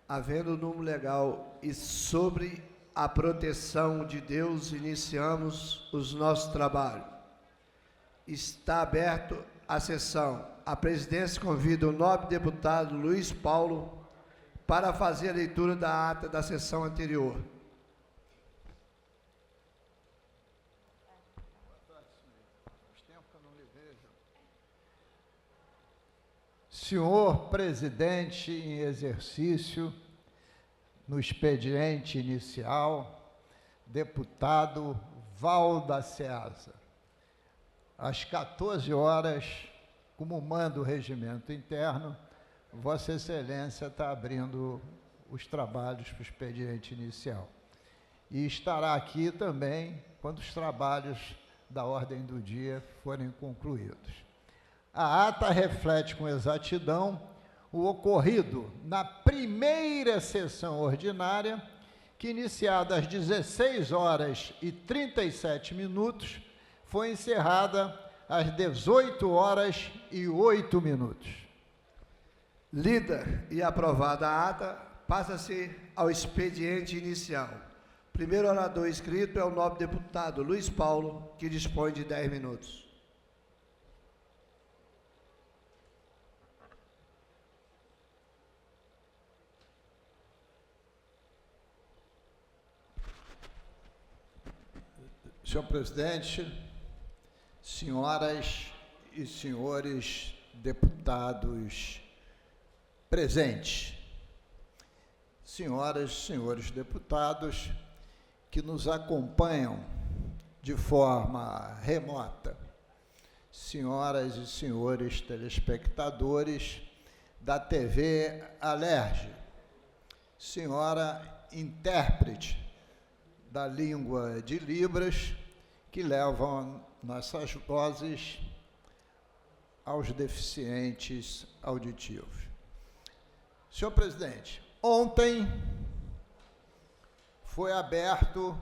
Havendo número legal e sobre a proteção de Deus, iniciamos os nossos trabalhos. Está aberto a sessão. A presidência convida o nobre deputado Luiz Paulo para fazer a leitura da ata da sessão anterior. Senhor presidente em exercício, no expediente inicial, deputado Valda Ceasa, às 14 horas, como manda o regimento interno, Vossa Excelência está abrindo os trabalhos para o expediente inicial. E estará aqui também quando os trabalhos da ordem do dia forem concluídos. A ata reflete com exatidão o ocorrido na primeira sessão ordinária, que, iniciada às 16 horas e 37 minutos, foi encerrada às 18 horas e 8 minutos. Lida e aprovada a ata, passa-se ao expediente inicial. Primeiro orador inscrito é o nobre deputado Luiz Paulo, que dispõe de 10 minutos. Senhor presidente, senhoras e senhores deputados presentes, senhoras e senhores deputados que nos acompanham de forma remota, senhoras e senhores telespectadores da TV Alerj, senhora intérprete da língua de Libras, que levam nossas vozes aos deficientes auditivos. Senhor presidente, ontem foi aberto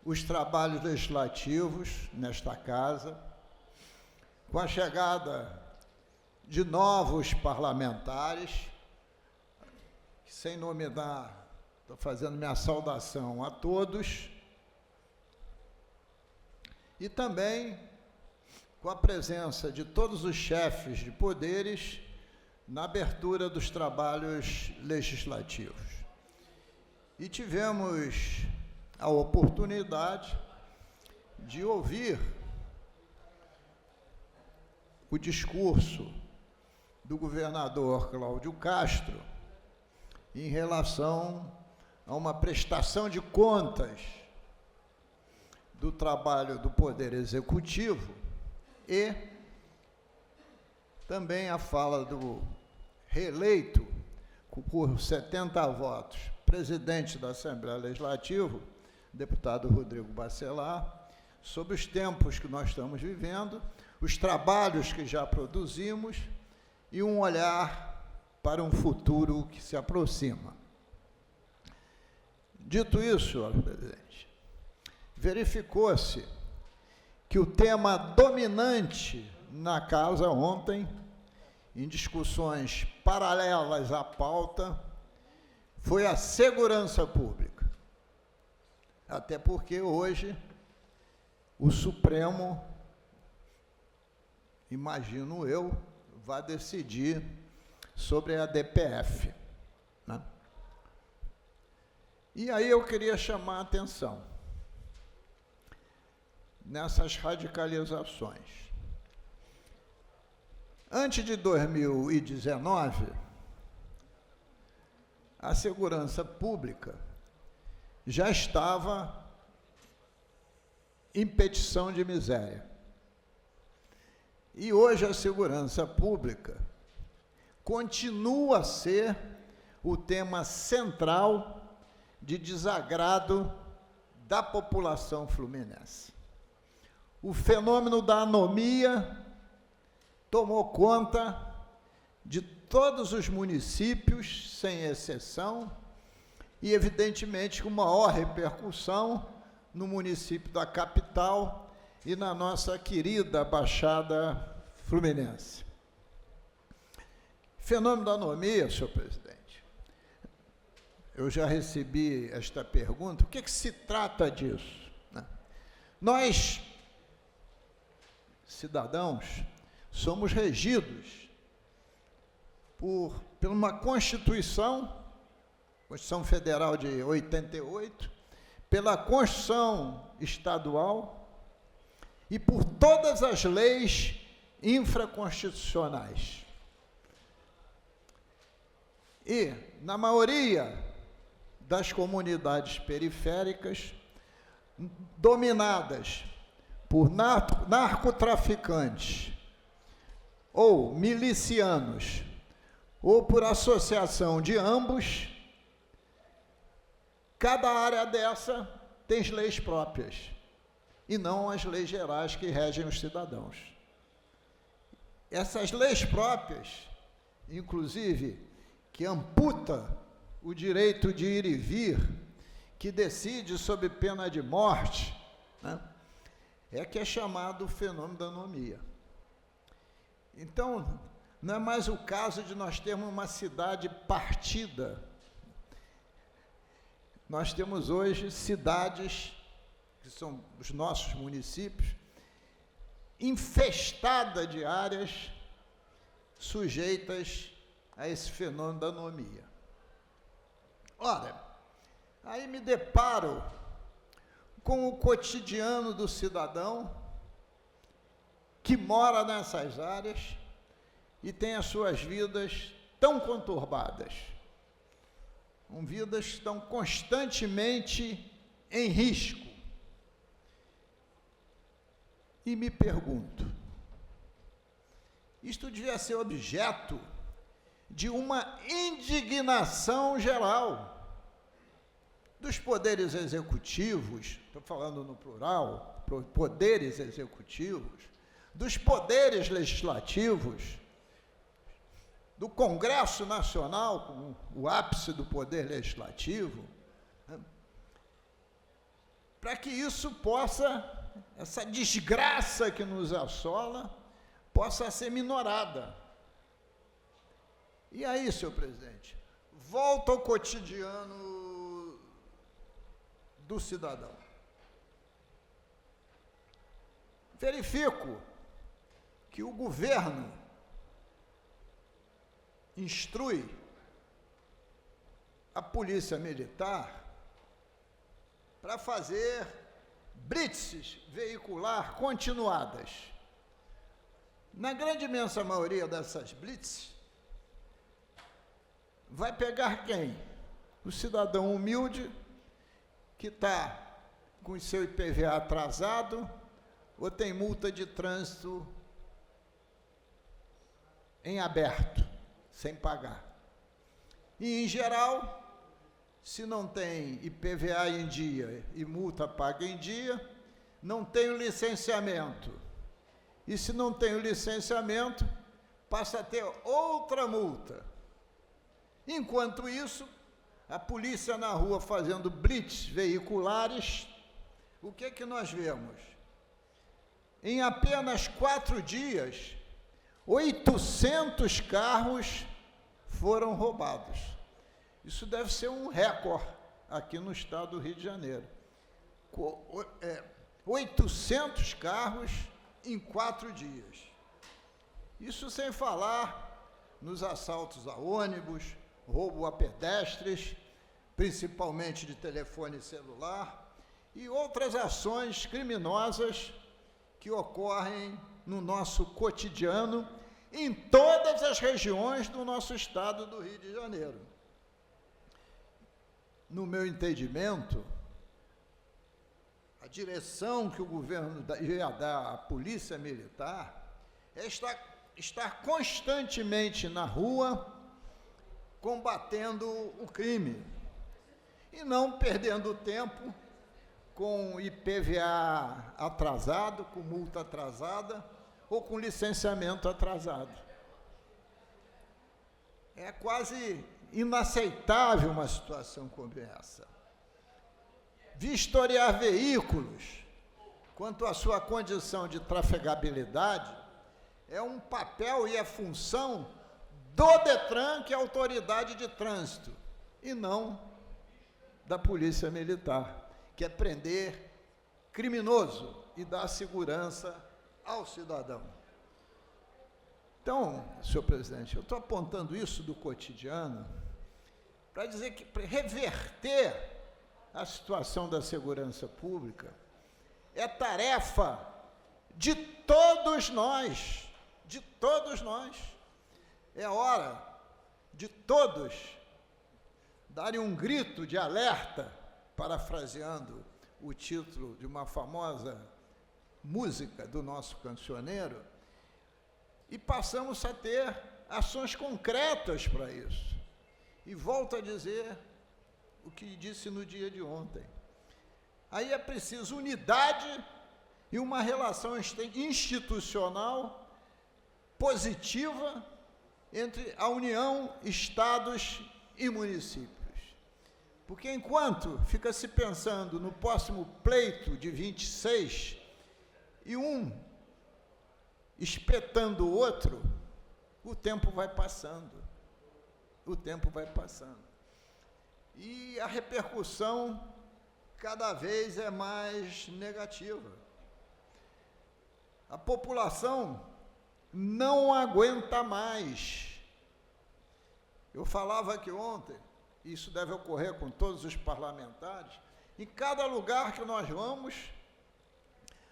os trabalhos legislativos nesta casa, com a chegada de novos parlamentares, sem nominar. Estou fazendo minha saudação a todos e também com a presença de todos os chefes de poderes na abertura dos trabalhos legislativos. E tivemos a oportunidade de ouvir o discurso do governador Cláudio Castro em relação a uma prestação de contas do trabalho do Poder Executivo e também a fala do reeleito por 70 votos, presidente da Assembleia Legislativa, deputado Rodrigo Bacelar, sobre os tempos que nós estamos vivendo, os trabalhos que já produzimos e um olhar para um futuro que se aproxima. Dito isso, senhor presidente, verificou-se que o tema dominante na casa ontem, em discussões paralelas à pauta, foi a segurança pública. Até porque hoje o Supremo, imagino eu, vai decidir sobre a DPF, né? E aí eu queria chamar a atenção nessas radicalizações. Antes de 2019, a segurança pública já estava em petição de miséria. E hoje a segurança pública continua a ser o tema central de desagrado da população fluminense. O fenômeno da anomia tomou conta de todos os municípios, sem exceção, e, evidentemente, com maior repercussão no município da capital e na nossa querida Baixada Fluminense. Fenômeno da anomia, senhor presidente, eu já recebi esta pergunta, o que se trata disso? Nós, cidadãos, somos regidos por uma Constituição Federal de 88, pela Constituição Estadual e por todas as leis infraconstitucionais. E, na maioria das comunidades periféricas, dominadas por narcotraficantes, ou milicianos, ou por associação de ambos, cada área dessa tem leis próprias, e não as leis gerais que regem os cidadãos. Essas leis próprias, inclusive, que amputa o direito de ir e vir, que decide sob pena de morte, que é chamado fenômeno da anomia. Então, não é mais o caso de nós termos uma cidade partida. Nós temos hoje cidades, que são os nossos municípios, infestadas de áreas sujeitas a esse fenômeno da anomia. Ora, aí me deparo com o cotidiano do cidadão que mora nessas áreas e tem as suas vidas tão conturbadas, vidas que estão constantemente em risco. E me pergunto, isto devia ser objeto de uma indignação geral dos poderes executivos, estou falando no plural, poderes executivos, dos poderes legislativos, do Congresso Nacional, como o ápice do poder legislativo, para que isso possa, essa desgraça que nos assola, possa ser minorada. E aí, senhor presidente, volta ao cotidiano do cidadão. Verifico que o governo instrui a polícia militar para fazer blitzes veicular continuadas. Na grande imensa maioria dessas blitzes, vai pegar quem? O cidadão humilde que está com o seu IPVA atrasado ou tem multa de trânsito em aberto, sem pagar. E, em geral, se não tem IPVA em dia e multa paga em dia, não tem o licenciamento. E se não tem o licenciamento, passa a ter outra multa. Enquanto isso, a polícia na rua fazendo blitz veiculares, o que é que nós vemos? Em apenas 4 dias, 800 carros foram roubados. Isso deve ser um recorde aqui no estado do Rio de Janeiro. 800 carros em 4 dias. Isso sem falar nos assaltos a ônibus, roubo a pedestres, principalmente de telefone celular, e outras ações criminosas que ocorrem no nosso cotidiano em todas as regiões do nosso estado do Rio de Janeiro. No meu entendimento, a direção que o governo ia dar à polícia militar é estar constantemente na rua combatendo o crime e não perdendo tempo com IPVA atrasado, com multa atrasada ou com licenciamento atrasado. É quase inaceitável uma situação como essa. Vistoriar veículos, quanto à sua condição de trafegabilidade, é um papel e é função do DETRAN, que é a autoridade de trânsito, e não da Polícia Militar, que é prender criminoso e dar segurança ao cidadão. Então, senhor presidente, eu estou apontando isso do cotidiano para dizer que para reverter a situação da segurança pública é tarefa de todos nós, de todos nós. É hora de todos darem um grito de alerta, parafraseando o título de uma famosa música do nosso cancioneiro, e passamos a ter ações concretas para isso. E volto a dizer o que disse no dia de ontem. Aí é preciso unidade e uma relação institucional positiva entre a União, estados e municípios. Porque enquanto fica se pensando no próximo pleito de 26 e um espetando o outro, o tempo vai passando. O tempo vai passando. E a repercussão cada vez é mais negativa. A população não aguenta mais. Eu falava aqui ontem, isso deve ocorrer com todos os parlamentares, em cada lugar que nós vamos,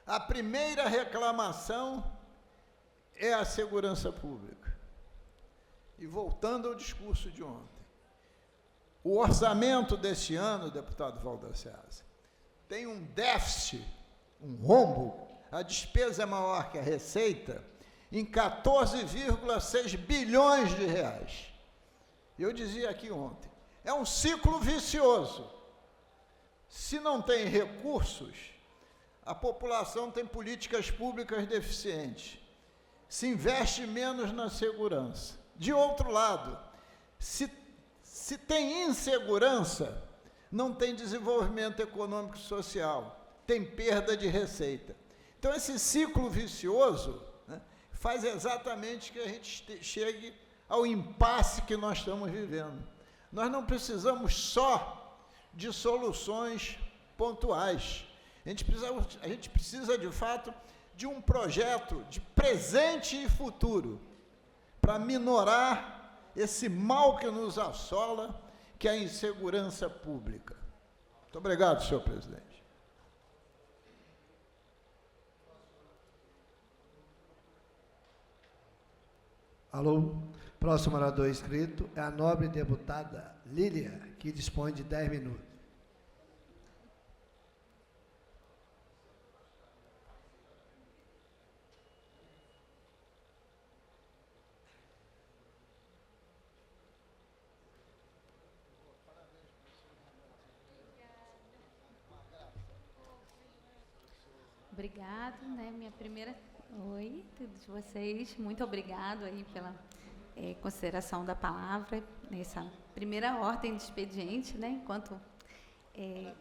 a primeira reclamação é a segurança pública. E voltando ao discurso de ontem, o orçamento deste ano, deputado Valda Ceasa, tem um déficit, um rombo, a despesa é maior que a receita, em 14,6 bilhões de reais. Eu dizia aqui ontem, é um ciclo vicioso. Se não tem recursos, a população tem políticas públicas deficientes, se investe menos na segurança. De outro lado, se tem insegurança, não tem desenvolvimento econômico e social, tem perda de receita. Então, esse ciclo vicioso, né, faz exatamente que a gente chegue ao impasse que nós estamos vivendo. Nós não precisamos só de soluções pontuais. A gente precisa, de fato, de um projeto de presente e futuro para minorar esse mal que nos assola, que é a insegurança pública. Muito obrigado, senhor presidente. Alô? Próximo orador inscrito é a nobre deputada Lília, que dispõe de 10 minutos. Obrigada, né? Minha primeira... Oi, todos vocês. Muito obrigado aí pela consideração da palavra nessa primeira ordem de expediente, né? Enquanto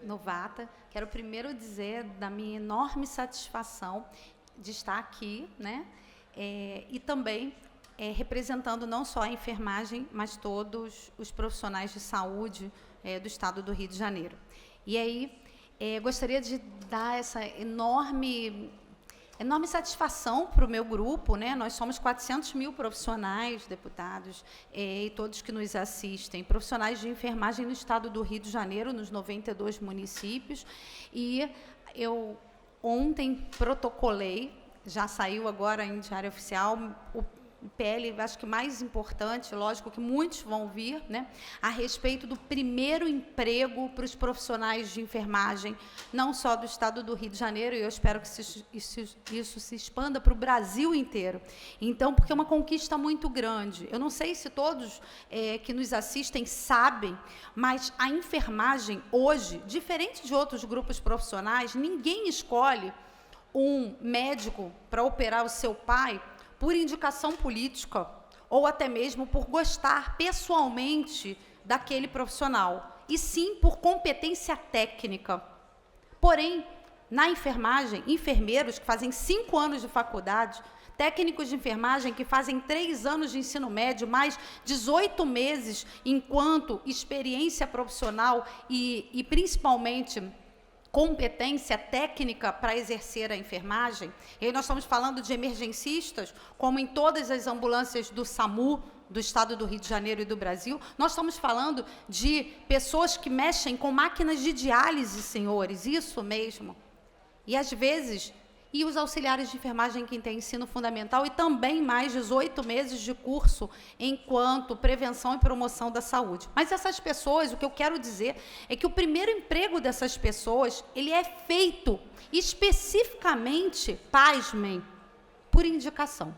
novata, quero primeiro dizer da minha enorme satisfação de estar aqui, né? E também representando não só a enfermagem, mas todos os profissionais de saúde do Estado do Rio de Janeiro. E aí, gostaria de dar essa enorme satisfação para o meu grupo, né? Nós somos 400 mil profissionais, deputados, e todos que nos assistem, profissionais de enfermagem no Estado do Rio de Janeiro, nos 92 municípios, e eu ontem protocolei, já saiu agora em Diário Oficial, o PL, acho que mais importante, lógico que muitos vão vir, né, a respeito do primeiro emprego para os profissionais de enfermagem, não só do Estado do Rio de Janeiro, e eu espero que isso se expanda para o Brasil inteiro. Então, porque é uma conquista muito grande. Eu não sei se todos que nos assistem sabem, mas a enfermagem hoje, diferente de outros grupos profissionais, ninguém escolhe um médico para operar o seu pai por indicação política, ou até mesmo por gostar pessoalmente daquele profissional, e sim por competência técnica. Porém, na enfermagem, enfermeiros que fazem 5 anos de faculdade técnicos de enfermagem que fazem 3 anos de ensino médio, mais 18 meses enquanto experiência profissional e principalmente competência técnica para exercer a enfermagem. E aí nós estamos falando de emergencistas, como em todas as ambulâncias do SAMU, do estado do Rio de Janeiro e do Brasil. Nós estamos falando de pessoas que mexem com máquinas de diálise, senhores, isso mesmo. E às vezes, e os auxiliares de enfermagem que têm ensino fundamental e também mais 18 meses de curso enquanto prevenção e promoção da saúde. Mas essas pessoas, o que eu quero dizer é que o primeiro emprego dessas pessoas, ele é feito especificamente, pasmem, por indicação.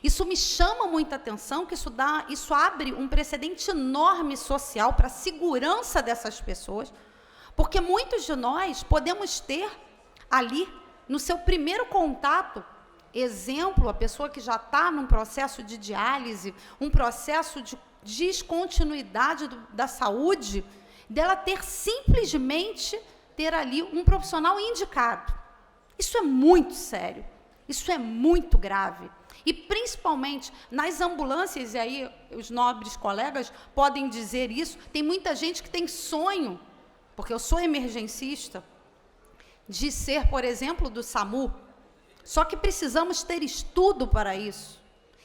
Isso me chama muita atenção, que isso abre um precedente enorme social para a segurança dessas pessoas, porque muitos de nós podemos ter ali, no seu primeiro contato, exemplo, a pessoa que já está num processo de diálise, um processo de descontinuidade da saúde, dela simplesmente ter ali um profissional indicado. Isso é muito sério, isso é muito grave. E, principalmente, nas ambulâncias, e aí os nobres colegas podem dizer isso, tem muita gente que tem sonho, porque eu sou emergencista, de ser, por exemplo, do SAMU, só que precisamos ter estudo para isso,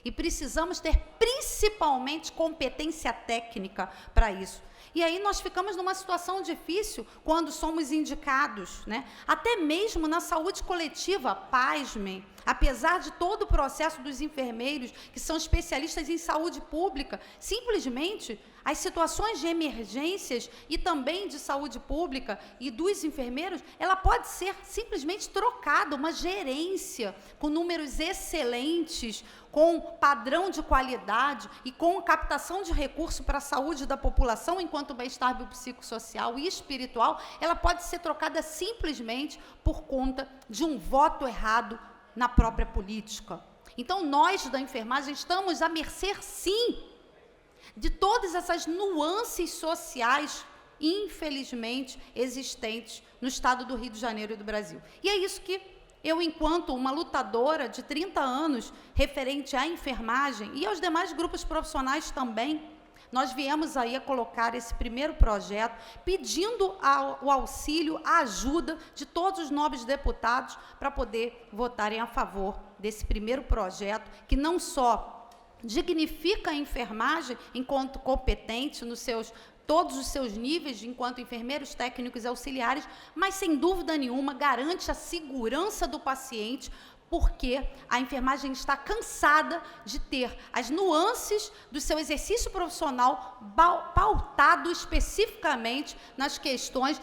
e precisamos ter, principalmente, competência técnica para isso. E aí nós ficamos numa situação difícil quando somos indicados, né? Até mesmo na saúde coletiva, pasmem, apesar de todo o processo dos enfermeiros, que são especialistas em saúde pública, simplesmente as situações de emergências e também de saúde pública e dos enfermeiros, ela pode ser simplesmente trocada, uma gerência com números excelentes, com padrão de qualidade e com captação de recurso para a saúde da população, enquanto o bem-estar biopsicossocial e espiritual, ela pode ser trocada simplesmente por conta de um voto errado na própria política. Então, nós da enfermagem estamos à mercê, sim, de todas essas nuances sociais, infelizmente, existentes no estado do Rio de Janeiro e do Brasil. E é isso que eu, enquanto uma lutadora de 30 anos, referente à enfermagem e aos demais grupos profissionais também, nós viemos aí a colocar esse primeiro projeto, pedindo o auxílio, a ajuda de todos os nobres deputados para poder votarem a favor desse primeiro projeto, que não só dignifica a enfermagem enquanto competente todos os seus níveis, enquanto enfermeiros, técnicos e auxiliares, mas, sem dúvida nenhuma, garante a segurança do paciente, porque a enfermagem está cansada de ter as nuances do seu exercício profissional pautado especificamente nas questões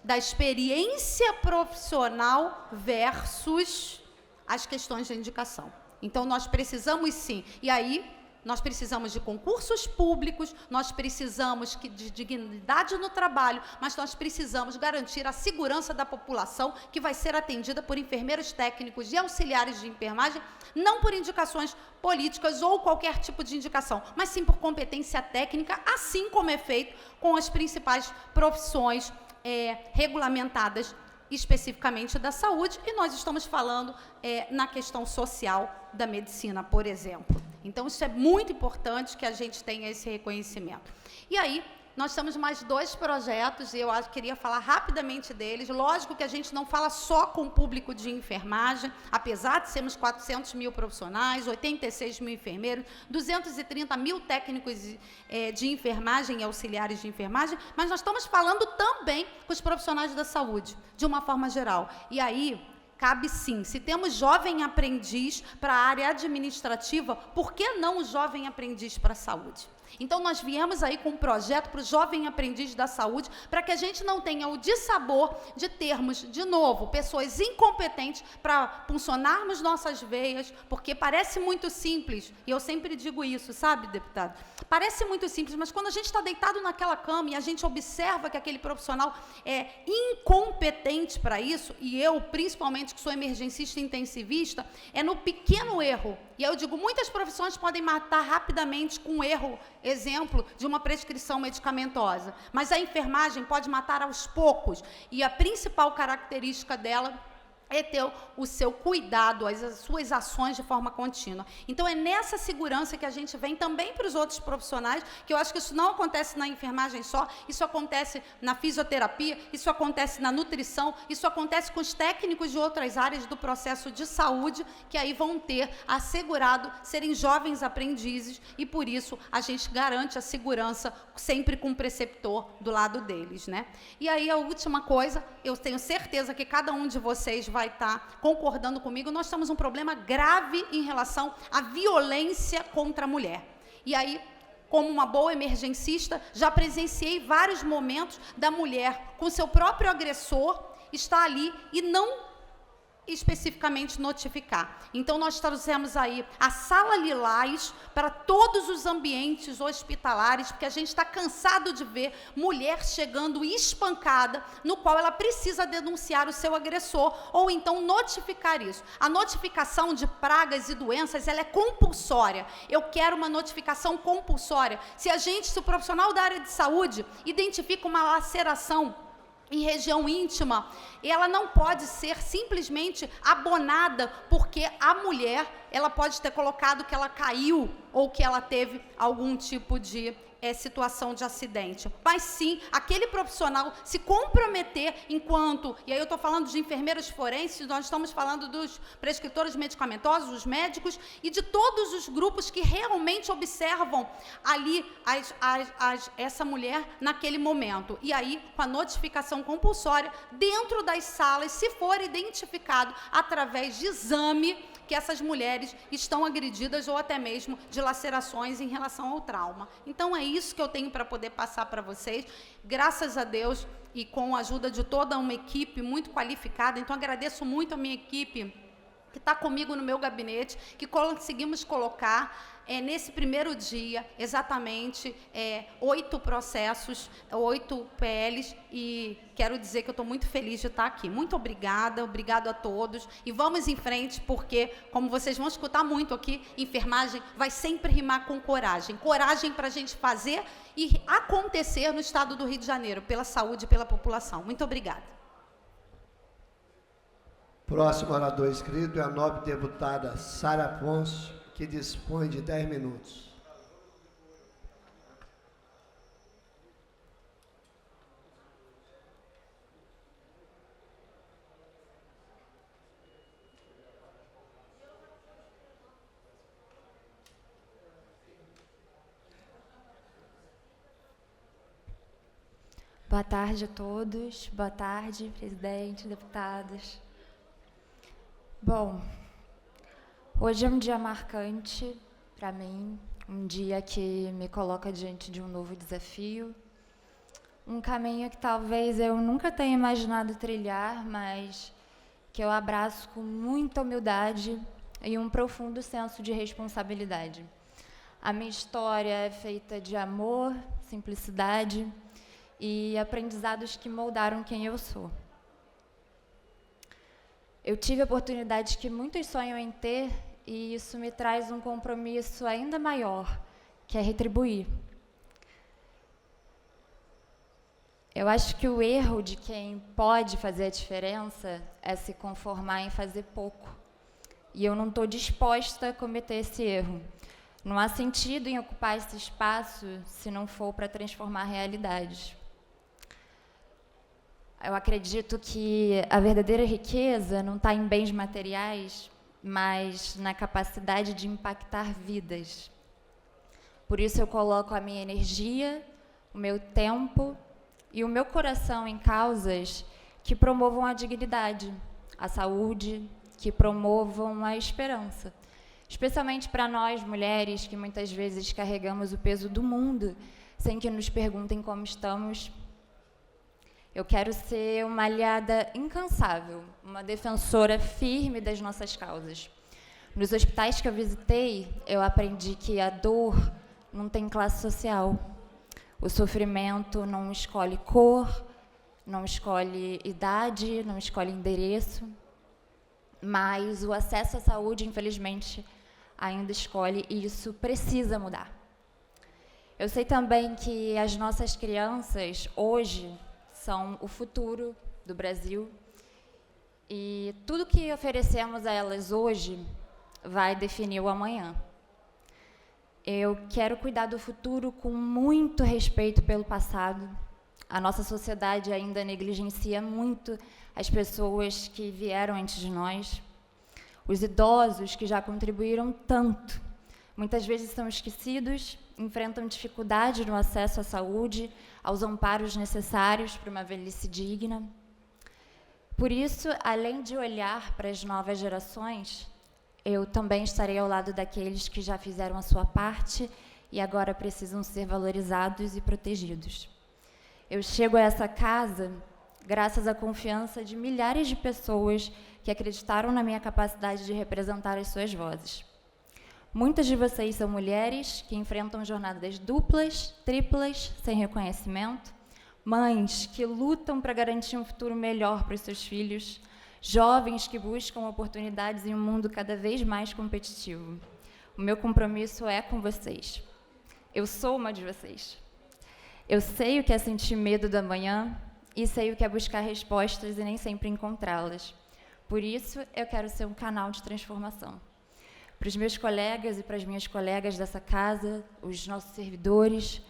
da experiência profissional versus as questões de indicação. Então, nós precisamos, sim, e aí nós precisamos de concursos públicos, nós precisamos de dignidade no trabalho, mas nós precisamos garantir a segurança da população, que vai ser atendida por enfermeiros técnicos e auxiliares de enfermagem, não por indicações políticas ou qualquer tipo de indicação, mas sim por competência técnica, assim como é feito com as principais profissões regulamentadas especificamente da saúde, e nós estamos falando na questão social da medicina, por exemplo. Então, isso é muito importante que a gente tenha esse reconhecimento. E aí, nós temos mais 2 projetos, e eu queria falar rapidamente deles. Lógico que a gente não fala só com o público de enfermagem, apesar de sermos 400 mil profissionais, 86 mil enfermeiros, 230 mil técnicos de enfermagem e auxiliares de enfermagem, mas nós estamos falando também com os profissionais da saúde, de uma forma geral. E aí, cabe sim, se temos jovem aprendiz para a área administrativa, por que não o jovem aprendiz para a saúde? Então, nós viemos aí com um projeto para o jovem aprendiz da saúde, para que a gente não tenha o dissabor de termos, de novo, pessoas incompetentes para puncionarmos nossas veias, porque parece muito simples, e eu sempre digo isso, sabe, deputado? Parece muito simples, mas quando a gente está deitado naquela cama e a gente observa que aquele profissional é incompetente para isso, e eu, principalmente, que sou emergencista e intensivista, é no pequeno erro. E eu digo, muitas profissões podem matar rapidamente com um erro, exemplo, de uma prescrição medicamentosa, mas a enfermagem pode matar aos poucos, e a principal característica dela é ter o seu cuidado, as suas ações de forma contínua. Então, é nessa segurança que a gente vem também para os outros profissionais, que eu acho que isso não acontece na enfermagem só, isso acontece na fisioterapia, isso acontece na nutrição, isso acontece com os técnicos de outras áreas do processo de saúde, que aí vão ter assegurado serem jovens aprendizes, e por isso a gente garante a segurança sempre com o preceptor do lado deles, né? E aí, a última coisa, eu tenho certeza que cada um de vocês vai estar concordando comigo, nós temos um problema grave em relação à violência contra a mulher. E aí, como uma boa emergencista, já presenciei vários momentos da mulher com seu próprio agressor estar ali e não especificamente notificar. Então, nós trouxemos aí a Sala Lilás para todos os ambientes hospitalares, porque a gente está cansado de ver mulher chegando espancada, no qual ela precisa denunciar o seu agressor, ou então notificar isso. A notificação de pragas e doenças, ela é compulsória. Eu quero uma notificação compulsória. Se o profissional da área de saúde identifica uma laceração em região íntima, ela não pode ser simplesmente abonada, porque a mulher, ela pode ter colocado que ela caiu ou que ela teve algum tipo de situação de acidente. Mas sim, aquele profissional se comprometer enquanto, e aí eu estou falando de enfermeiros forenses, nós estamos falando dos prescritores medicamentosos, os médicos, e de todos os grupos que realmente observam ali essa mulher naquele momento. E aí, com a notificação compulsória, dentro das salas, se for identificado através de exame que essas mulheres estão agredidas ou até mesmo de lacerações em relação ao trauma. Então, é isso que eu tenho para poder passar para vocês. Graças a Deus e com a ajuda de toda uma equipe muito qualificada. Então, agradeço muito a minha equipe que está comigo no meu gabinete, que conseguimos colocar nesse primeiro dia, exatamente 8 processos, 8 PLs, e quero dizer que eu estou muito feliz de estar aqui. Muito obrigada, obrigado a todos, e vamos em frente, porque, como vocês vão escutar muito aqui, enfermagem vai sempre rimar com coragem. Coragem para a gente fazer e acontecer no estado do Rio de Janeiro, pela saúde e pela população. Muito obrigada. Próximo orador inscrito é a nobre deputada Sara Afonso, que dispõe de 10 minutos. Boa tarde a todos. Boa tarde, presidente, deputados. Bom, hoje é um dia marcante para mim, um dia que me coloca diante de um novo desafio, um caminho que talvez eu nunca tenha imaginado trilhar, mas que eu abraço com muita humildade e um profundo senso de responsabilidade. A minha história é feita de amor, simplicidade e aprendizados que moldaram quem eu sou. Eu tive oportunidades que muitos sonham em ter, e isso me traz um compromisso ainda maior, que é retribuir. Eu acho que o erro de quem pode fazer a diferença é se conformar em fazer pouco. E eu não estou disposta a cometer esse erro. Não há sentido em ocupar esse espaço se não for para transformar realidades. Eu acredito que a verdadeira riqueza não está em bens materiais, mas na capacidade de impactar vidas. Por isso eu coloco a minha energia, o meu tempo e o meu coração em causas que promovam a dignidade, a saúde, que promovam a esperança. Especialmente para nós, mulheres, que muitas vezes carregamos o peso do mundo, sem que nos perguntem como estamos. Eu quero ser uma aliada incansável, uma defensora firme das nossas causas. Nos hospitais que eu visitei, eu aprendi que a dor não tem classe social. O sofrimento não escolhe cor, não escolhe idade, não escolhe endereço, mas o acesso à saúde, infelizmente, ainda escolhe, e isso precisa mudar. Eu sei também que as nossas crianças, hoje, são o futuro do Brasil, E tudo que oferecemos a elas hoje vai definir o amanhã. Eu quero cuidar do futuro com muito respeito pelo passado. A nossa sociedade ainda negligencia muito as pessoas que vieram antes de nós. Os idosos que já contribuíram tanto, muitas vezes são esquecidos, enfrentam dificuldade no acesso à saúde, aos amparos necessários para uma velhice digna. Por isso, além de olhar para as novas gerações, eu também estarei ao lado daqueles que já fizeram a sua parte e agora precisam ser valorizados e protegidos. Eu chego a essa casa graças à confiança de milhares de pessoas que acreditaram na minha capacidade de representar as suas vozes. Muitas de vocês são mulheres que enfrentam jornadas duplas, triplas, sem reconhecimento, mães que lutam para garantir um futuro melhor para os seus filhos, jovens que buscam oportunidades em um mundo cada vez mais competitivo. O meu compromisso é com vocês. Eu sou uma de vocês. Eu sei o que é sentir medo da manhã e sei o que é buscar respostas e nem sempre encontrá-las. Por isso, eu quero ser um canal de transformação. Para os meus colegas e para as minhas colegas dessa casa, os nossos servidores,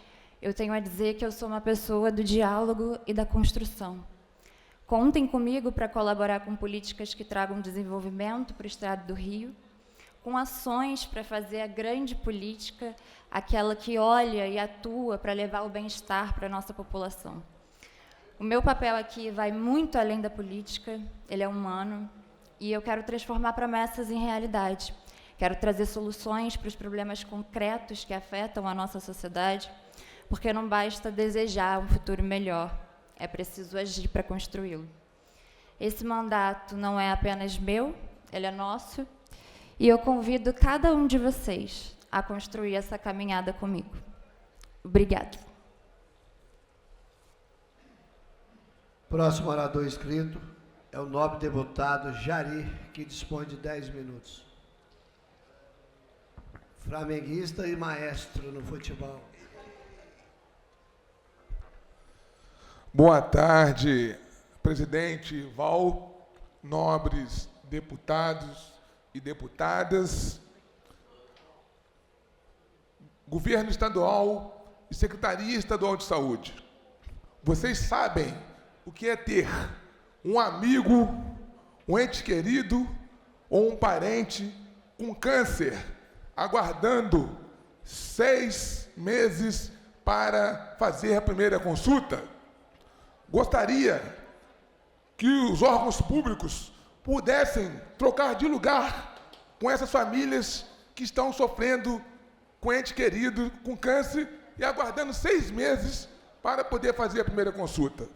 eu tenho a dizer que eu sou uma pessoa do diálogo e da construção. Contem comigo para colaborar com políticas que tragam desenvolvimento para o Estado do Rio, com ações para fazer a grande política, aquela que olha e atua para levar o bem-estar para a nossa população. O meu papel aqui vai muito além da política, ele é humano, e eu quero transformar promessas em realidade. Quero trazer soluções para os problemas concretos que afetam a nossa sociedade, porque não basta desejar um futuro melhor, é preciso agir para construí-lo. Esse mandato não é apenas meu, ele é nosso, e eu convido cada um de vocês a construir essa caminhada comigo. Obrigada. Próximo orador inscrito é o nobre deputado Jari, que dispõe de 10 minutos. Flamenguista e maestro no futebol. Boa tarde, presidente Val, nobres deputados e deputadas, governo estadual e Secretaria Estadual de Saúde. Vocês sabem o que é ter um amigo, um ente querido ou um parente com câncer, aguardando 6 meses para fazer a primeira consulta? Gostaria que os órgãos públicos pudessem trocar de lugar com essas famílias que estão sofrendo com ente querido, com câncer, e aguardando 6 meses para poder fazer a primeira consulta.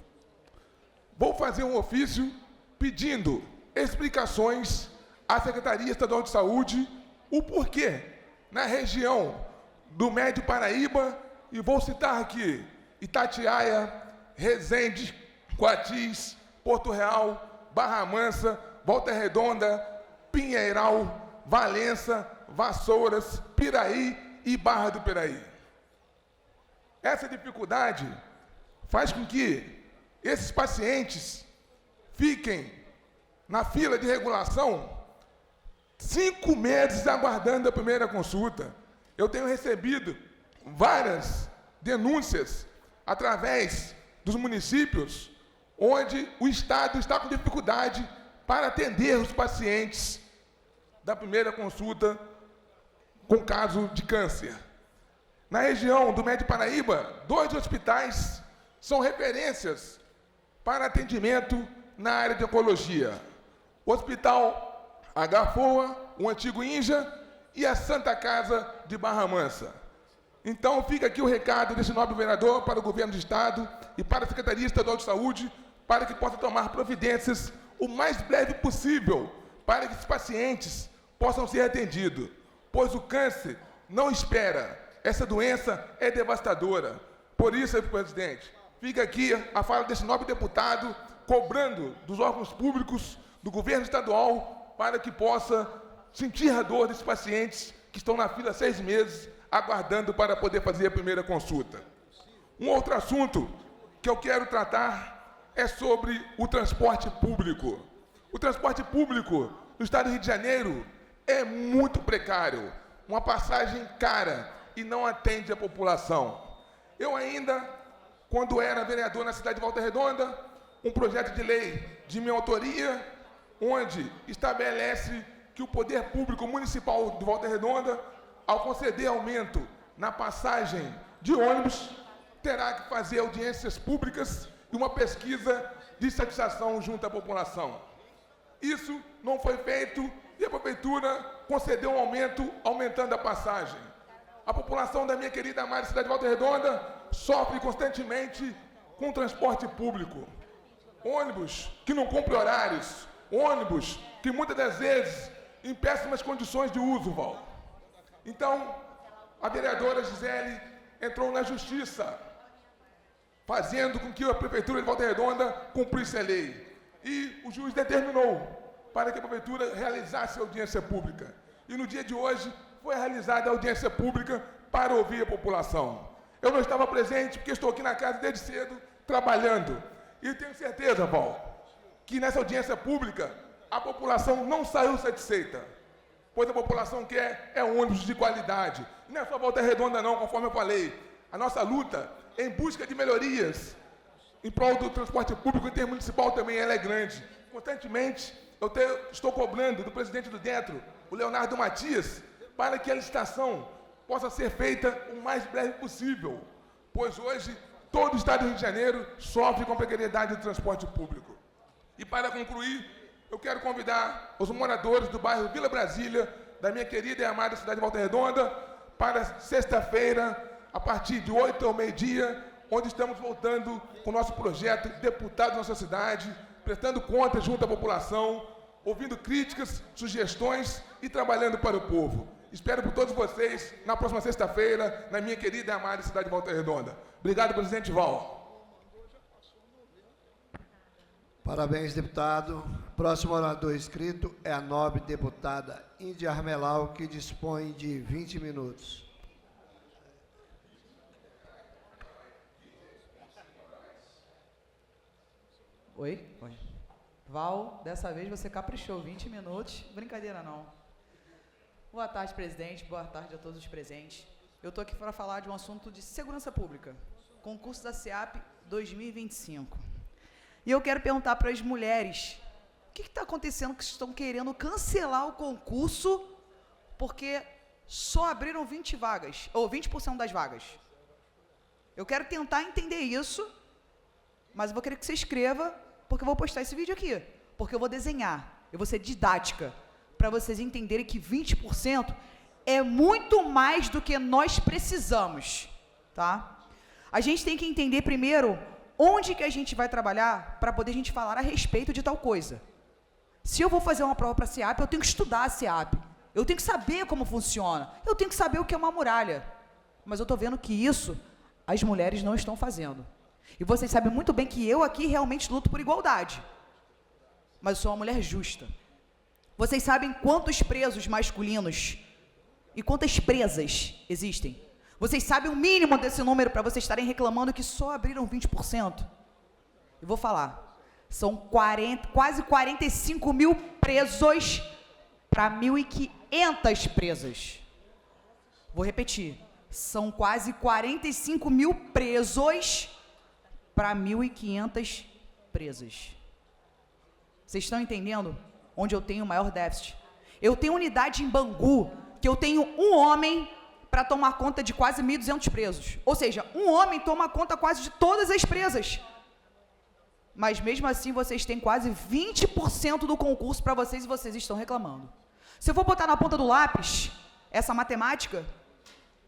Vou fazer um ofício pedindo explicações à Secretaria Estadual de Saúde o porquê, na região do Médio Paraíba, e vou citar aqui Itatiaia, Resende, Coatis, Porto Real, Barra Mansa, Volta Redonda, Pinheiral, Valença, Vassouras, Piraí e Barra do Piraí. Essa dificuldade faz com que esses pacientes fiquem na fila de regulação 5 meses aguardando a primeira consulta. Eu tenho recebido várias denúncias através dos municípios onde o Estado está com dificuldade para atender os pacientes da primeira consulta com caso de câncer. Na região do Médio Paraíba, 2 hospitais são referências para atendimento na área de oncologia. O Hospital Agafoa, o antigo INJA, e a Santa Casa de Barra Mansa. Então, fica aqui o recado desse nobre vereador para o governo do Estado e para a Secretaria Estadual de Saúde, para que possa tomar providências o mais breve possível, para que esses pacientes possam ser atendidos, pois o câncer não espera. Essa doença é devastadora. Por isso, senhor presidente, fica aqui a fala desse nobre deputado, cobrando dos órgãos públicos, do governo estadual, para que possa sentir a dor desses pacientes que estão na fila há 6 meses, aguardando para poder fazer a primeira consulta. Um outro assunto que eu quero tratar é sobre o transporte público. O transporte público no estado do Rio de Janeiro é muito precário, uma passagem cara e não atende a população. Eu ainda, quando era vereador na cidade de Volta Redonda, um projeto de lei de minha autoria, onde estabelece que o poder público municipal de Volta Redonda, ao conceder aumento na passagem de ônibus, terá que fazer audiências públicas e uma pesquisa de satisfação junto à população. Isso não foi feito e a prefeitura concedeu um aumento, aumentando a passagem. A população da minha querida amada cidade de Volta Redonda sofre constantemente com o transporte público. Ônibus que não cumprem horários, ônibus que muitas das vezes em péssimas condições de uso, Val. Então, a vereadora Gisele entrou na justiça, fazendo com que a prefeitura de Volta Redonda cumprisse a lei. E o juiz determinou para que a prefeitura realizasse a audiência pública. E no dia de hoje foi realizada a audiência pública para ouvir a população. Eu não estava presente porque estou aqui na casa desde cedo, trabalhando. E tenho certeza, Val, que nessa audiência pública a população não saiu satisfeita, pois a população quer um ônibus de qualidade. E não é só Volta Redonda não, conforme eu falei. A nossa luta em busca de melhorias em prol do transporte público intermunicipal também ela é grande. Constantemente estou cobrando do presidente do Dentro, o Leonardo Matias, para que a licitação possa ser feita o mais breve possível, pois hoje todo o estado do Rio de Janeiro sofre com a precariedade do transporte público. E para concluir, eu quero convidar os moradores do bairro Vila Brasília, da minha querida e amada cidade de Volta Redonda, para sexta-feira, a partir de 8 ao meio-dia, onde estamos voltando com o nosso projeto Deputado da Nossa Cidade, prestando contas junto à população, ouvindo críticas, sugestões e trabalhando para o povo. Espero por todos vocês na próxima sexta-feira, na minha querida e amada cidade de Volta Redonda. Obrigado, presidente Val. Parabéns, deputado. Próximo orador inscrito é a nobre deputada Índia Armelau, que dispõe de 20 minutos. Oi? Oi. Val, dessa vez você caprichou, 20 minutos, brincadeira não. Boa tarde, presidente, boa tarde a todos os presentes. Eu estou aqui para falar de um assunto de segurança pública, concurso da SEAP 2025. E eu quero perguntar para as mulheres, o que está acontecendo que estão querendo cancelar o concurso porque só abriram 20 vagas, ou 20% das vagas? Eu quero tentar entender isso, mas eu vou querer que você escreva, porque eu vou postar esse vídeo aqui, porque eu vou desenhar, eu vou ser didática, para vocês entenderem que 20% é muito mais do que nós precisamos, tá? A gente tem que entender primeiro onde que a gente vai trabalhar para poder a gente falar a respeito de tal coisa. Se eu vou fazer uma prova para a SEAP, eu tenho que estudar a SEAP, eu tenho que saber como funciona, eu tenho que saber o que é uma muralha, mas eu estou vendo que isso as mulheres não estão fazendo. E vocês sabem muito bem que eu aqui realmente luto por igualdade, mas eu sou uma mulher justa. Vocês sabem quantos presos masculinos e quantas presas existem? Vocês sabem o mínimo desse número para vocês estarem reclamando que só abriram 20%? Eu vou falar. São quase 45 mil presos para 1.500 presas. Vou repetir. São quase 45 mil presos para 1.500 presas. Vocês estão entendendo onde eu tenho o maior déficit? Eu tenho unidade em Bangu, que eu tenho um homem para tomar conta de quase 1.200 presos. Ou seja, um homem toma conta quase de todas as presas. Mas mesmo assim, vocês têm quase 20% do concurso para vocês e vocês estão reclamando. Se eu for botar na ponta do lápis essa matemática,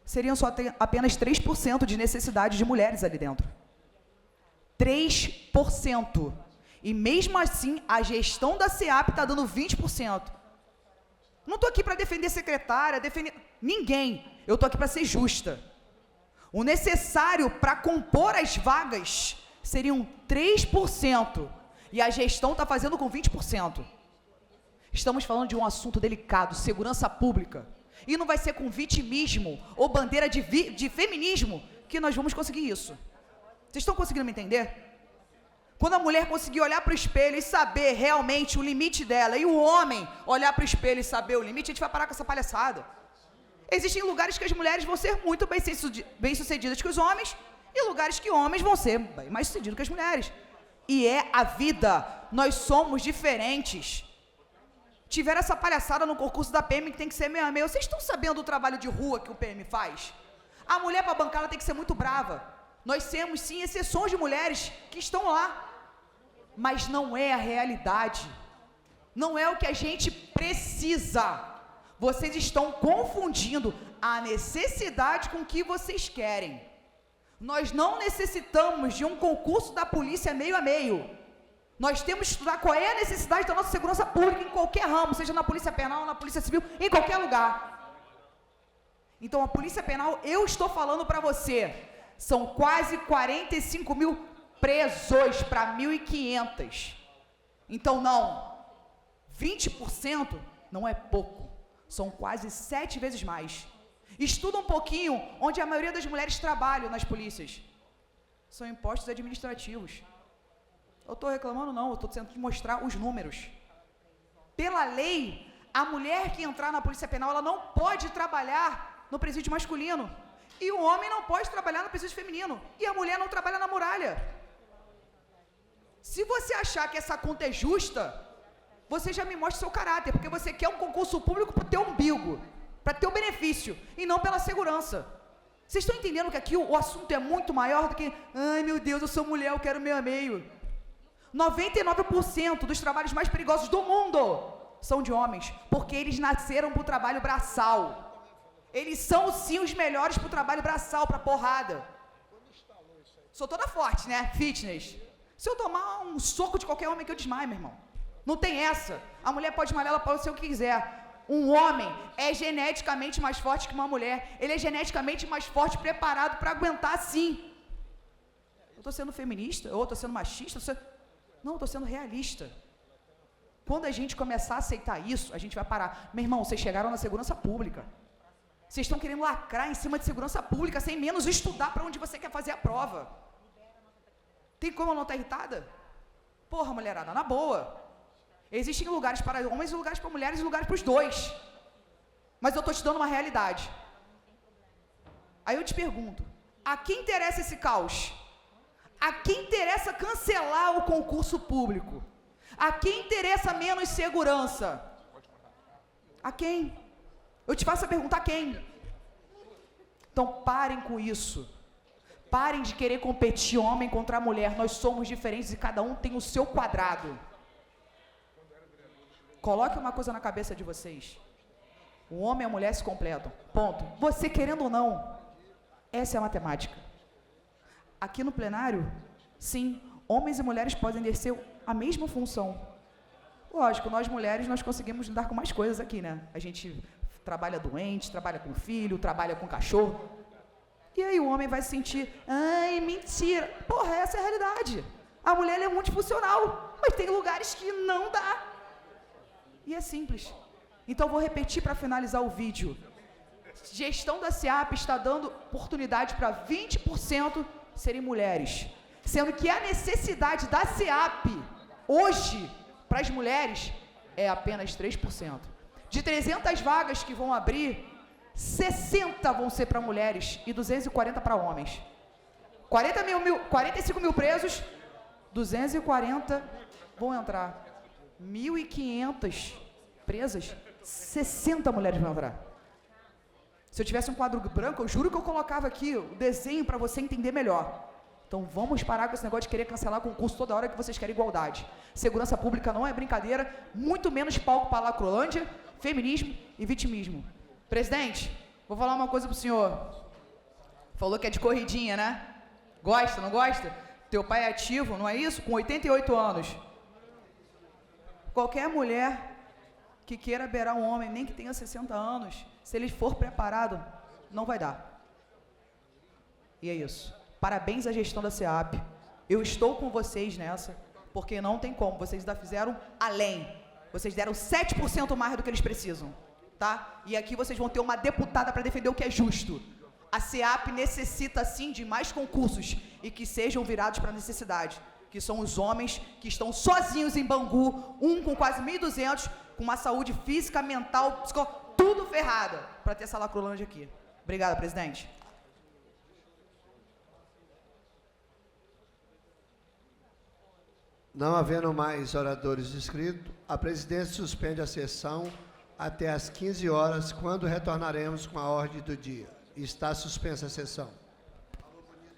seriam só apenas 3% de necessidade de mulheres ali dentro. 3%. E mesmo assim, a gestão da SEAP está dando 20%. Não estou aqui para defender secretária, defender ninguém. Eu estou aqui para ser justa. O necessário para compor as vagas seriam 3%. E a gestão está fazendo com 20%. Estamos falando de um assunto delicado, segurança pública. E não vai ser com vitimismo ou bandeira de feminismo que nós vamos conseguir isso. Vocês estão conseguindo me entender? Quando a mulher conseguir olhar para o espelho e saber realmente o limite dela, e o homem olhar para o espelho e saber o limite, a gente vai parar com essa palhaçada. Existem lugares que as mulheres vão ser muito bem-sucedidas que os homens, e lugares que homens vão ser bem mais sucedidos que as mulheres. E é a vida. Nós somos diferentes. Tiveram essa palhaçada no concurso da PM que tem que ser meio a meio. Vocês estão sabendo do trabalho de rua que o PM faz? A mulher para bancar ela tem que ser muito brava. Nós temos sim exceções de mulheres que estão lá, mas não é a realidade. Não é o que a gente precisa. Vocês estão confundindo a necessidade com o que vocês querem. Nós não necessitamos de um concurso da polícia meio a meio. Nós temos que estudar qual é a necessidade da nossa segurança pública em qualquer ramo, seja na polícia penal, na polícia civil, em qualquer lugar. Então, a polícia penal, eu estou falando para você, são quase 45 mil presos para 1.500. Então, não, 20% não é pouco, são quase 7 vezes mais. Estuda um pouquinho onde a maioria das mulheres trabalham nas polícias. São impostos administrativos. Eu estou reclamando não, eu estou tentando mostrar os números. Pela lei, a mulher que entrar na polícia penal, ela não pode trabalhar no presídio masculino. E o homem não pode trabalhar no presídio feminino. E a mulher não trabalha na muralha. Se você achar que essa conta é justa, você já me mostra o seu caráter, porque você quer um concurso público para o teu umbigo, para ter o benefício, e não pela segurança. Vocês estão entendendo que aqui o assunto é muito maior do que, ai meu Deus, eu sou mulher, eu quero meio a meio. 99% dos trabalhos mais perigosos do mundo são de homens, porque eles nasceram para o trabalho braçal. Eles são sim os melhores para o trabalho braçal, para porrada. Sou toda forte, né? Fitness. Se eu tomar um soco de qualquer homem que eu desmaio, meu irmão. Não tem essa. A mulher pode malhar, ela pode ser o que quiser. Um homem é geneticamente mais forte que uma mulher. Ele é geneticamente mais forte, preparado para aguentar sim. Eu estou sendo feminista? Ou estou sendo machista? Não, estou sendo realista. Quando a gente começar a aceitar isso, a gente vai parar. Meu irmão, vocês chegaram na segurança pública. Vocês estão querendo lacrar em cima de segurança pública, sem menos estudar para onde você quer fazer a prova. Tem como eu não estar irritada? Porra, mulherada, na boa. Existem lugares para homens, lugares para mulheres e lugares para os dois. Mas eu estou te dando uma realidade. Aí eu te pergunto, a quem interessa esse caos? A quem interessa cancelar o concurso público? A quem interessa menos segurança? A quem? Eu te faço a pergunta, a quem? Então parem com isso. Parem de querer competir homem contra a mulher. Nós somos diferentes e cada um tem o seu quadrado. Coloque uma coisa na cabeça de vocês. O homem e a mulher se completam. Ponto. Você querendo ou não, essa é a matemática. Aqui no plenário, sim, homens e mulheres podem exercer a mesma função. Lógico, nós mulheres, nós conseguimos lidar com mais coisas aqui, né? A gente trabalha doente, trabalha com filho, trabalha com cachorro. E aí o homem vai se sentir, ai, mentira. Porra, essa é a realidade. A mulher ela é multifuncional, mas tem lugares que não dá. E é simples. Então vou repetir para finalizar o vídeo. Gestão da SEAP está dando oportunidade para 20% serem mulheres, sendo que a necessidade da SEAP hoje para as mulheres é apenas 3%. De 300 vagas que vão abrir, 60 vão ser para mulheres e 240 para homens. 45 mil presos, 240 vão entrar. 1.500 presas, 60 mulheres vão entrar. Se eu tivesse um quadro branco, eu juro que eu colocava aqui o desenho para você entender melhor. Então vamos parar com esse negócio de querer cancelar concurso toda hora que vocês querem igualdade. Segurança pública não é brincadeira, muito menos palco para lacrolândia, feminismo e vitimismo. Presidente, vou falar uma coisa pro senhor. Falou que é de corridinha, né? Gosta, não gosta? Teu pai é ativo, não é isso? Com 88 anos. Qualquer mulher que queira beirar um homem, nem que tenha 60 anos, se ele for preparado, não vai dar. E é isso. Parabéns à gestão da SEAP. Eu estou com vocês nessa, porque não tem como. Vocês ainda fizeram além. Vocês deram 7% mais do que eles precisam. Tá? E aqui vocês vão ter uma deputada para defender o que é justo. A SEAP necessita, sim, de mais concursos e que sejam virados para a necessidade. que são os homens que estão sozinhos em Bangu, um com quase 1.200, com uma saúde física, mental, psicológica, tudo ferrada, para ter essa Lacrolândia aqui. Obrigada, presidente. Não havendo mais oradores inscritos, a presidência suspende a sessão até às 15 horas, quando retornaremos com a ordem do dia. Está suspensa a sessão.